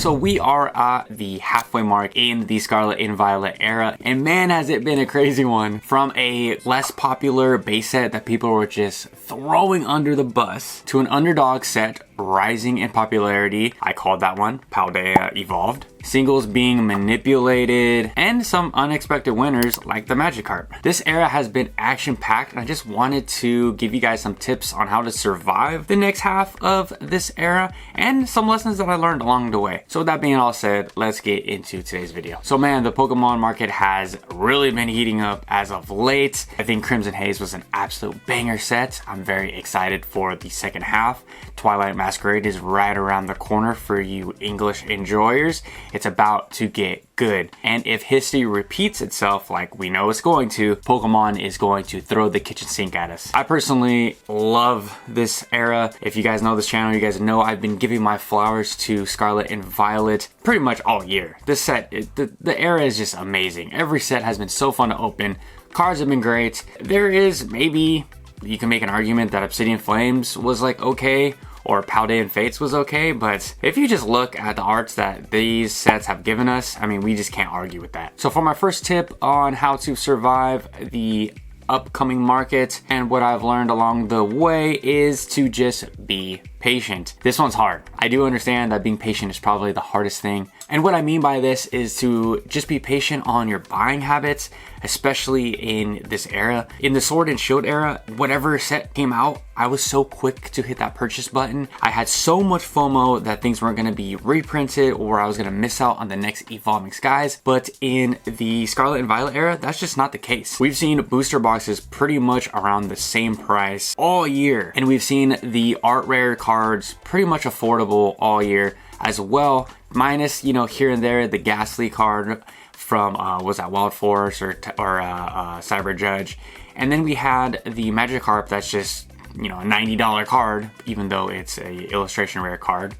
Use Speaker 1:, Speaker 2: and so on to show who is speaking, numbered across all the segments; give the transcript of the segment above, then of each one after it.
Speaker 1: So we are at the halfway mark in the Scarlet and Violet era, and man has it been a crazy one. From a less popular base set that people were just throwing under the bus to an underdog set rising in popularity. I called that one Paldea Evolved. Singles being manipulated, and some unexpected winners like the Magikarp. This era has been action-packed, and I just wanted to give you guys some tips on how to survive the next half of this era and some lessons that I learned along the way. So with that being all said, let's get into today's video. So man, the Pokemon market has really been heating up as of late. I think Crimson Haze was an absolute banger set. I'm very excited for the second half. Twilight Masquerade is right around the corner for you English enjoyers. It's about to get good. And if history repeats itself like we know it's going to, Pokemon is going to throw the kitchen sink at us. I personally love this era. If you guys know this channel, you guys know I've been giving my flowers to Scarlet and Violet pretty much all year. This set, the era is just amazing. Every set has been so fun to open. Cards have been great. There is maybe, you can make an argument that Obsidian Flames was like okay, or Paldean Fates was okay, but if you just look at the arts that these sets have given us, I mean, we just can't argue with that. So for my first tip on how to survive the upcoming market and what I've learned along the way is to just be patient. This one's hard. I do understand that being patient is probably the hardest thing. And what I mean by this is to just be patient on your buying habits, especially in this era. In the Sword and Shield era, whatever set came out, I was so quick to hit that purchase button. I had so much FOMO that things weren't gonna be reprinted or I was gonna miss out on the next Evolving Skies. But in the Scarlet and Violet era, that's just not the case. We've seen booster boxes pretty much around the same price all year. And we've seen the art rare cards pretty much affordable all year as well, minus, you know, here and there the Ghastly card from was that Wild Force or Cyber Judge. And then we had the Magikarp that's just, you know, a $90 card, even though it's a illustration rare card,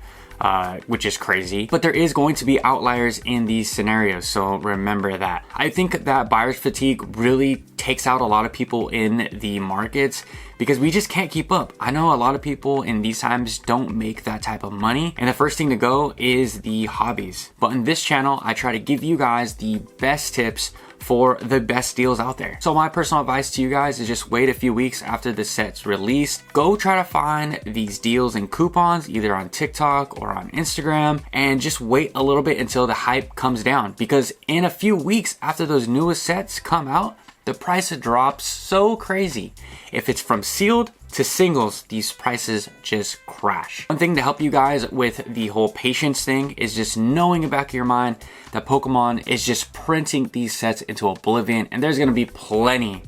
Speaker 1: which is crazy. But there is going to be outliers in these scenarios, so remember that. I think that buyer's fatigue really takes out a lot of people in the markets because we just can't keep up. I know a lot of people in these times don't make that type of money, and the first thing to go is the hobbies. But in this channel, I try to give you guys the best tips for the best deals out there. So my personal advice to you guys is just wait a few weeks after the set's released. Go try to find these deals and coupons either on TikTok or on Instagram, and just wait a little bit until the hype comes down, because in a few weeks after those newest sets come out, the price drops so crazy. If it's from sealed to singles, these prices just crash. One thing to help you guys with the whole patience thing is just knowing in the back of your mind that Pokemon is just printing these sets into oblivion, and there's gonna be plenty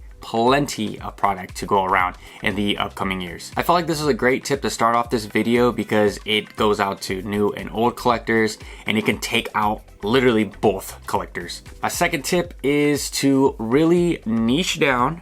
Speaker 1: of product to go around in the upcoming years. I felt like this was a great tip to start off this video because it goes out to new and old collectors, and it can take out literally both collectors. My second tip is to really niche down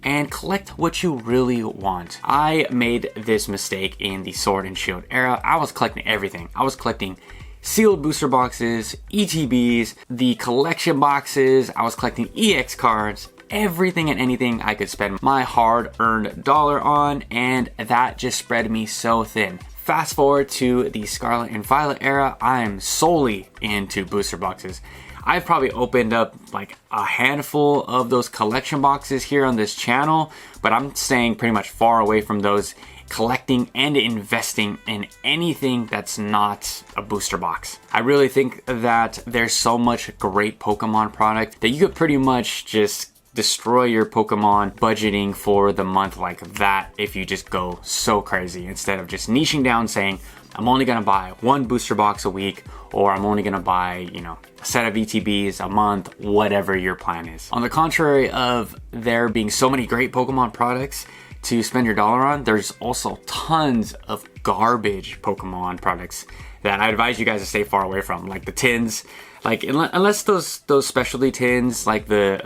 Speaker 1: and collect what you really want. I made this mistake in the Sword and Shield era. I was collecting everything. I was collecting sealed booster boxes, ETBs, the collection boxes. I was collecting EX cards, everything and anything I could spend my hard-earned dollar on, and that just spread me so thin. Fast forward to the Scarlet and Violet era, I am solely into booster boxes. I've probably opened up like a handful of those collection boxes here on this channel, but I'm staying pretty much far away from those, collecting and investing in anything that's not a booster box. I really think that there's so much great Pokemon product that you could pretty much just destroy your Pokemon budgeting for the month like that if you just go so crazy, instead of just niching down saying, I'm only gonna buy one booster box a week, or I'm only gonna buy, you know, a set of ETBs a month, whatever your plan is. On the contrary of there being so many great Pokemon products to spend your dollar on, there's also tons of garbage Pokemon products that I advise you guys to stay far away from, like the tins. Like unless those specialty tins, like the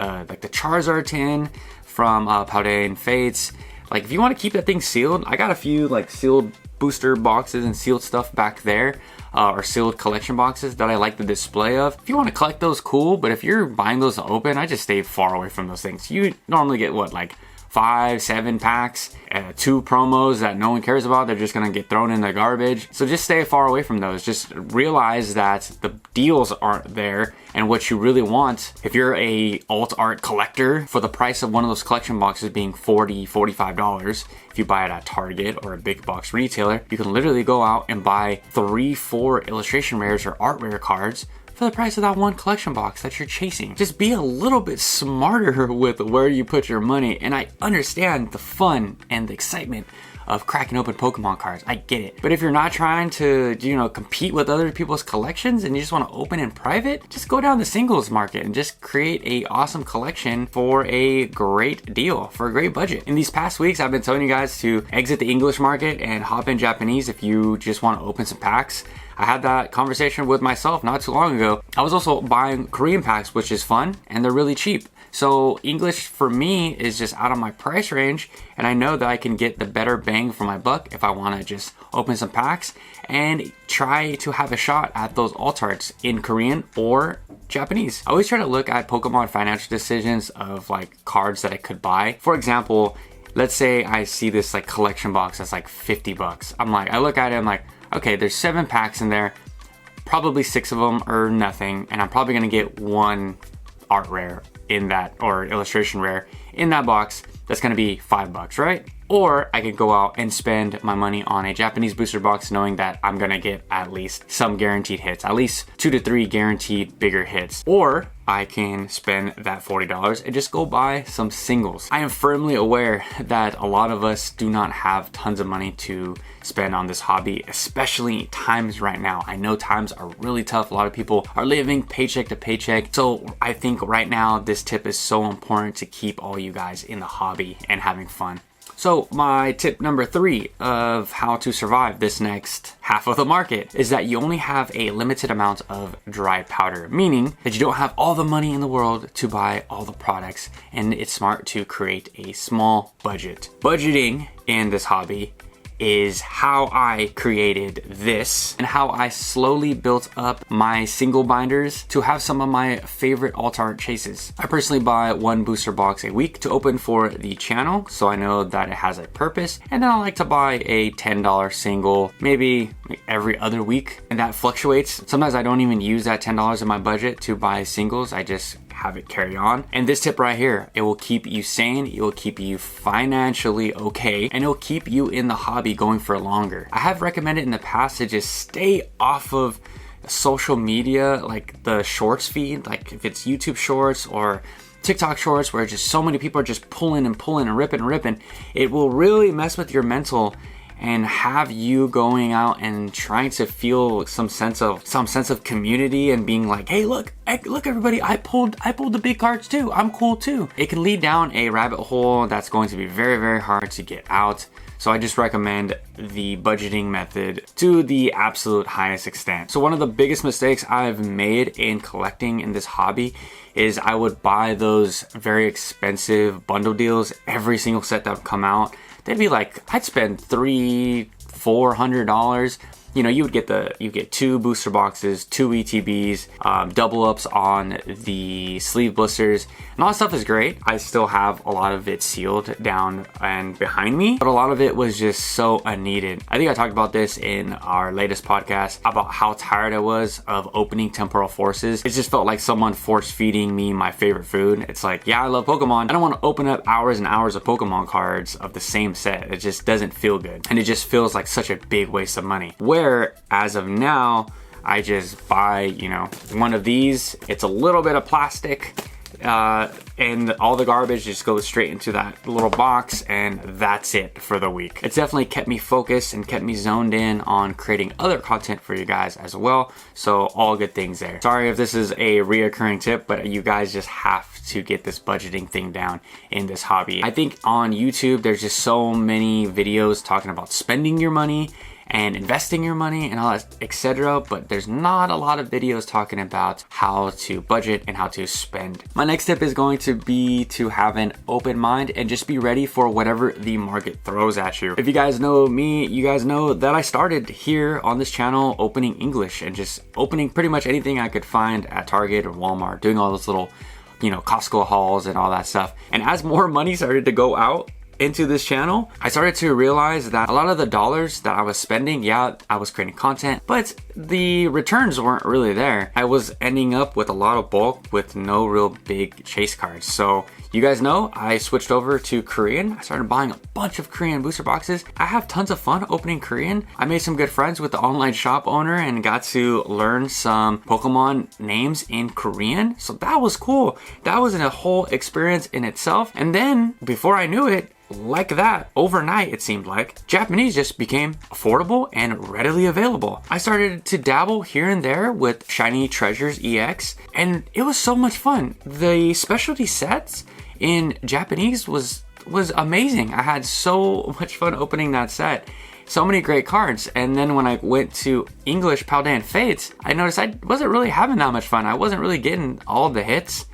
Speaker 1: Charizard tin from Paldean Fates. Like if you want to keep that thing sealed, I got a few like sealed booster boxes and sealed stuff back there, or sealed collection boxes that I like the display of. If you want to collect those, cool. But if you're buying those to open, I just stay far away from those things. You normally get what, like 5, 7 packs, 2 promos that no one cares about. They're just gonna get thrown in the garbage. So just stay far away from those. Just realize that the deals aren't there, and what you really want, if you're a alt art collector, for the price of one of those collection boxes being $40, $45, if you buy it at Target or a big box retailer, you can literally go out and buy 3, 4 illustration rares or art rare cards for the price of that one collection box that you're chasing. Just be a little bit smarter with where you put your money. And I understand the fun and the excitement of cracking open Pokemon cards. I get it. But if you're not trying to, compete with other people's collections and you just want to open in private, just go down the singles market and just create a awesome collection for a great deal, for a great budget. In these past weeks, I've been telling you guys to exit the English market and hop in Japanese if you just want to open some packs. I had that conversation with myself not too long ago. I was also buying Korean packs, which is fun, and they're really cheap. So English for me is just out of my price range, and I know that I can get the better bang for my buck if I want to just open some packs and try to have a shot at those alt arts in Korean or Japanese. I always try to look at Pokemon financial decisions of like cards that I could buy. For example, let's say I see this like collection box that's like $50. I look at it, I'm like, okay, there's 7 packs in there, probably 6 of them are nothing, and I'm probably gonna get 1 art rare in that, or illustration rare in that box. That's gonna be $5, right? Or I could go out and spend my money on a Japanese booster box knowing that I'm gonna get at least some guaranteed hits, at least 2 to 3 guaranteed bigger hits. Or I can spend that $40 and just go buy some singles. I am firmly aware that a lot of us do not have tons of money to spend on this hobby, especially times right now. I know times are really tough. A lot of people are living paycheck to paycheck. So I think right now this tip is so important to keep all you guys in the hobby and having fun. So my tip number 3 of how to survive this next half of the market is that you only have a limited amount of dry powder, meaning that you don't have all the money in the world to buy all the products, and it's smart to create a small budget. Budgeting in this hobby is how I created this and how I slowly built up my single binders to have some of my favorite alt art chases. I personally buy 1 booster box a week to open for the channel, so I know that it has a purpose, and then I like to buy a $10 single maybe every other week, and that fluctuates. Sometimes I don't even use that $10 in my budget to buy singles. I just have it carry on. And this tip right here, it will keep you sane, it will keep you financially okay, and it will keep you in the hobby going for longer. I have recommended in the past to just stay off of social media, like the shorts feed, like if it's YouTube shorts or TikTok shorts where just so many people are just pulling and ripping, it will really mess with your mental and have you going out and trying to feel some sense of community and being like, hey, look everybody, I pulled the big cards too, I'm cool too. It can lead down a rabbit hole that's going to be very, very hard to get out. So I just recommend the budgeting method to the absolute highest extent. So one of the biggest mistakes I've made in collecting in this hobby is I would buy those very expensive bundle deals every single set that would come out. They'd be like, I'd spend $300-$400. You get 2 booster boxes, 2 ETBs, double ups on the sleeve blisters, and all that stuff is great. I still have a lot of it sealed down and behind me, but a lot of it was just so unneeded. I think I talked about this in our latest podcast about how tired I was of opening Temporal Forces. It just felt like someone force feeding me my favorite food. It's like, yeah, I love Pokemon. I don't want to open up hours and hours of Pokemon cards of the same set. It just doesn't feel good. And it just feels like such a big waste of money. Where as of now, I just buy, one of these. It's a little bit of plastic, and all the garbage just goes straight into that little box, and that's it for the week. It's definitely kept me focused and kept me zoned in on creating other content for you guys as well. So all good things there. Sorry if this is a reoccurring tip, but you guys just have to get this budgeting thing down in this hobby. I think on YouTube, there's just so many videos talking about spending your money and investing your money and all that, etc. But there's not a lot of videos talking about how to budget and how to spend. My next tip is going to be to have an open mind and just be ready for whatever the market throws at you. If you guys know me, you guys know that I started here on this channel opening English and just opening pretty much anything I could find at Target or Walmart, doing all those little you know, Costco hauls and all that stuff. And as more money started to go out into this channel, I started to realize that a lot of the dollars that I was spending, yeah, I was creating content, but the returns weren't really there. I was ending up with a lot of bulk with no real big chase cards. So you guys know I switched over to Korean. I started buying a bunch of Korean booster boxes. I have tons of fun opening Korean. I made some good friends with the online shop owner and got to learn some Pokemon names in Korean. So that was cool. That was a whole experience in itself. And then before I knew it, like that, overnight it seemed like, Japanese just became affordable and readily available. I started to dabble here and there with Shiny Treasures EX, and it was so much fun. The specialty sets in Japanese was amazing. I had so much fun opening that set. So many great cards. And then when I went to English Paldean Fates, I noticed I wasn't really having that much fun. I wasn't really getting all the hits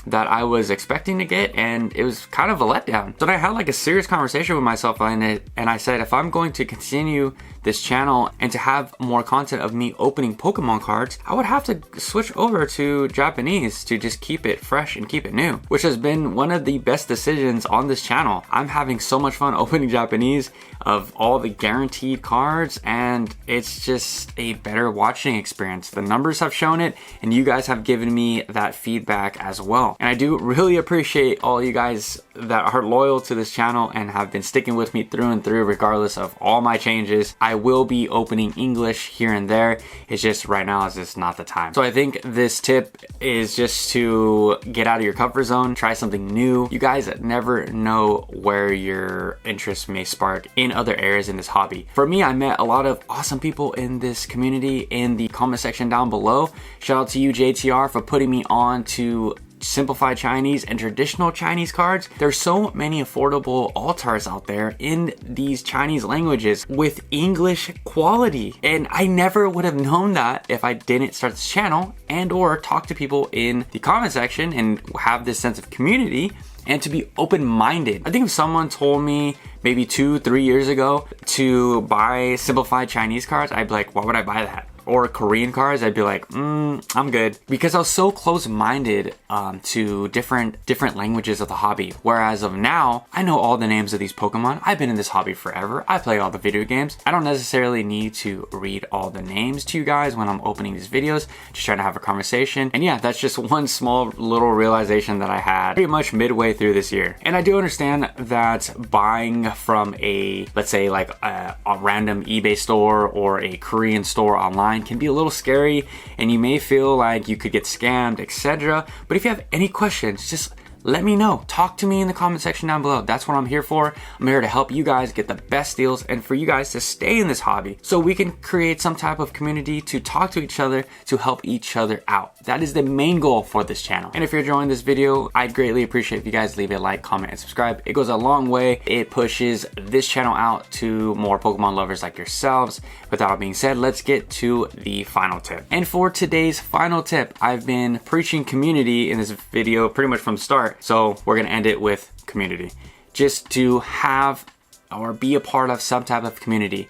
Speaker 1: that I was expecting to get, and it was kind of a letdown. So I had like a serious conversation with myself on it, and I said, if I'm going to continue this channel and to have more content of me opening Pokemon cards, I would have to switch over to Japanese to just keep it fresh and keep it new, which has been one of the best decisions on this channel. I'm having so much fun opening Japanese of all the guaranteed cards, and it's just a better watching experience. The numbers have shown it, and you guys have given me that feedback as well. And I do really appreciate all you guys that are loyal to this channel and have been sticking with me through and through regardless of all my changes. I will be opening English here and there. It's just right now is just not the time. So I think this tip is just to get out of your comfort zone, try something new. You guys never know where your interest may spark in other areas in this hobby. For me, I met a lot of awesome people in this community in the comment section down below. Shout out to you, JTR, for putting me on to simplified Chinese and traditional Chinese cards. There's so many affordable altars out there in these Chinese languages with English quality, and I never would have known that if I didn't start this channel and or talk to people in the comment section and have this sense of community and to be open-minded. I think if someone told me maybe 2-3 years ago to buy simplified Chinese cards, I'd be like, why would I buy that? Or Korean cards, I'd be like, I'm good. Because I was so close-minded to different languages of the hobby. Whereas of now, I know all the names of these Pokemon. I've been in this hobby forever. I play all the video games. I don't necessarily need to read all the names to you guys when I'm opening these videos. Just trying to have a conversation. And yeah, that's just one small little realization that I had pretty much midway through this year. And I do understand that buying from a, let's say like a random eBay store or a Korean store online can be a little scary, and you may feel like you could get scammed, etc. But if you have any questions, just let me know. Talk to me in the comment section down below. That's what I'm here for. I'm here to help you guys get the best deals and for you guys to stay in this hobby so we can create some type of community to talk to each other, to help each other out. That is the main goal for this channel. And if you're enjoying this video, I'd greatly appreciate if you guys leave a like, comment, and subscribe. It goes a long way. It pushes this channel out to more Pokemon lovers like yourselves. With that all being said, let's get to the final tip. And for today's final tip, I've been preaching community in this video pretty much from the start. So we're gonna end it with community. Just to have or be a part of some type of community.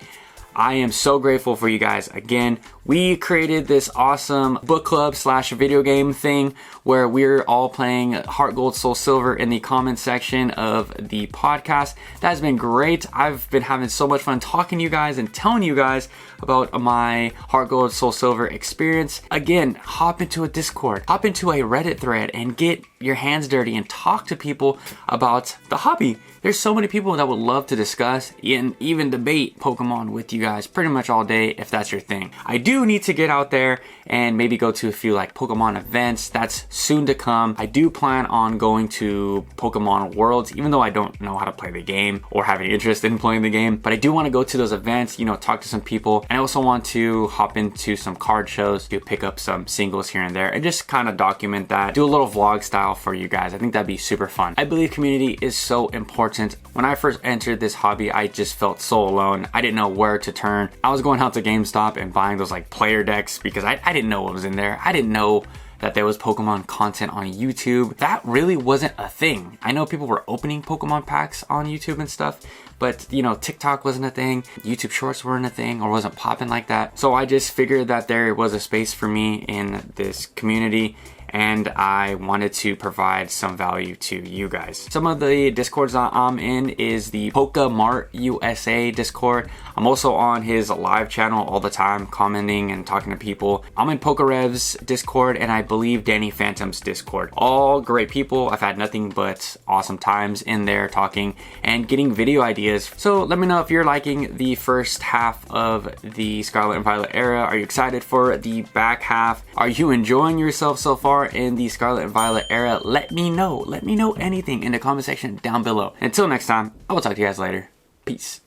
Speaker 1: I am so grateful for you guys. Again, we created this awesome book club / video game thing where we're all playing Heart Gold Soul Silver in the comment section of the podcast. That has been great. I've been having so much fun talking to you guys and telling you guys about my Heart Gold Soul Silver experience. Again, hop into a Discord, hop into a Reddit thread and get your hands dirty and talk to people about the hobby. There's so many people that would love to discuss and even debate Pokemon with you guys pretty much all day if that's your thing. I do need to get out there and maybe go to a few like Pokemon events. That's soon to come. I do plan on going to Pokemon Worlds, even though I don't know how to play the game or have any interest in playing the game. But I do want to go to those events, you know, talk to some people. And I also want to hop into some card shows to pick up some singles here and there and just kind of document that, do a little vlog style for you guys. I think that'd be super fun. I believe community is so important. When I first entered this hobby, I just felt so alone. I didn't know where to turn. I was going out to GameStop and buying those like player decks because I didn't know what was in there. I didn't know that there was Pokemon content on YouTube. That really wasn't a thing. I know people were opening Pokemon packs on YouTube and stuff, but you know, TikTok wasn't a thing. YouTube Shorts weren't a thing or wasn't popping like that. So I just figured that there was a space for me in this community. and I wanted to provide some value to you guys. Some of the Discords that I'm in is the Polka Mart USA Discord. I'm also on his live channel all the time, commenting and talking to people. I'm in Pokerev's Discord, and I believe Danny Phantom's Discord. All great people. I've had nothing but awesome times in there talking and getting video ideas. So let me know if you're liking the first half of the Scarlet and Violet era. Are you excited for the back half? Are you enjoying yourself so far in the Scarlet and Violet era? Let me know. Let me know anything in the comment section down below. Until next time, I will talk to you guys later. Peace.